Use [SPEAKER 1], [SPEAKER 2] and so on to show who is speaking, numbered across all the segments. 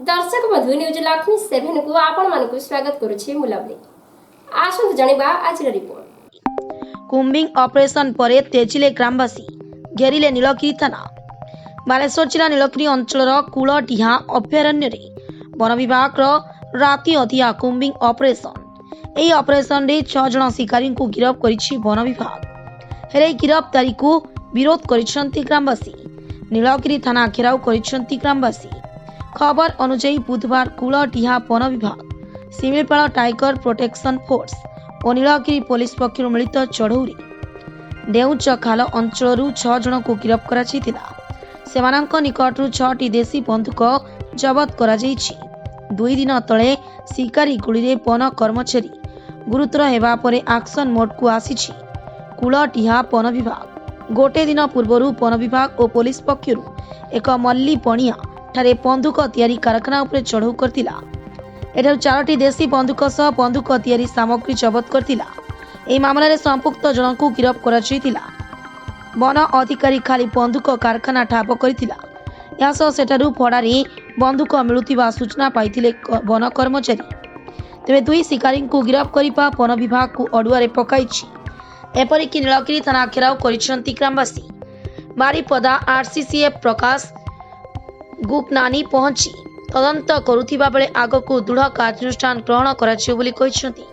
[SPEAKER 1] दर्शक बंधु न्यूज लक्ष्मी 7 को आपण मानकु स्वागत करूछि मुलाबली आसंत जणिबा आज रिपोर्ट।
[SPEAKER 2] कुंबिंग ऑपरेशन परे तेजिले ग्रामवासी घेरिले नीलगिरी थाना। बालेश्वर जिला नीलगिरी अंचल कूलडीहा अभयारण्य वन विभाग राति अधिया कुंबिंग ऑपरेशन। एही ऑपरेशन रे 6 जण शिकारी को गिरफ्त करिछि वन विभाग। हेरे गिरफ्तारी को विरोध करिसंती ग्रामवासी। नीलगिरी थाना घेराव करिसंती ग्रामवासी। खबर अनुसार बुधवार कूलडीहा वन विभाग, शिमिलपाल टाइगर प्रोटेक्शन फोर्स और नीलगिरी पुलिस पक्षर मिलित चढ़ौरी डेउच खाल अंचल 6 जन को गिरफ्त करा निकटू 6टी देशी बंदूक जबत करा। 2 दिन तले शिकारी गुड़ी वन कर्मचारी गुरुतर हेबा परे एक्शन मोड को आसी कूलडीहा वन विभाग। गोटे दिन पूर्व वन विभाग और पुलिस पक्षर एक मल्ली पणिया ठारे बंदूक तैयारी कारखाना उपरे चढ़ऊ करतिला। एठार 4टी देशी बंदूक सह बंदूक तैयारी सामग्री जबत करतिला। एही मामला रे संपुक्त जन को गिरफ्त करा जायतिला। वन अधिकारी खाली बंदूक कारखाना ठाप करतिला। या सह सेठारु फड़ारे बंदूक मिलुथिबा सूचना पाइथिले वन कर्मचारी। तेबे 2 शिकारी को गिरफ्त करिबा वन विभाग को अडुआरे पकाइछि। एपरिक नीलगिरी थाना घेराव करिसंती ग्रामवासी। बारीपदा आरसीसीएफ प्रकाश गुपनानी पहुंची तदंत करुथिबा बेले आगकू दृढ़ कार्यानुष्ठान ग्रहण कराଯିयो बोली कहिसंती।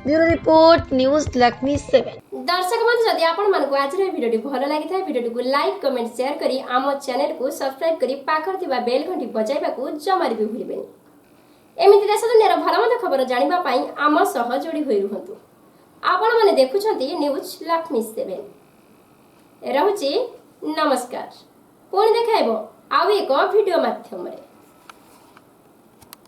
[SPEAKER 2] Bureau report news Lakshmi 7।
[SPEAKER 1] दर्शक बंधु जदि आपण मानकु आज रे वीडियो भल लागि थाय वीडियो को लाइक कमेंट शेयर करी आम चैनल को सब्सक्राइब करी पाखर थिबा बेल घंटी बजाइबा को जमारी भी भूलिबेनी। एमिति देश दुनियार भलमंद खबर जानिबा पई आम सह जोडी होई रहंतु। आपण माने देखुछंती न्यूज लक्ष्मी 7 रहुची। नमस्कार। पुणी देखाइबो आउ एक वीडियो माध्यम रे।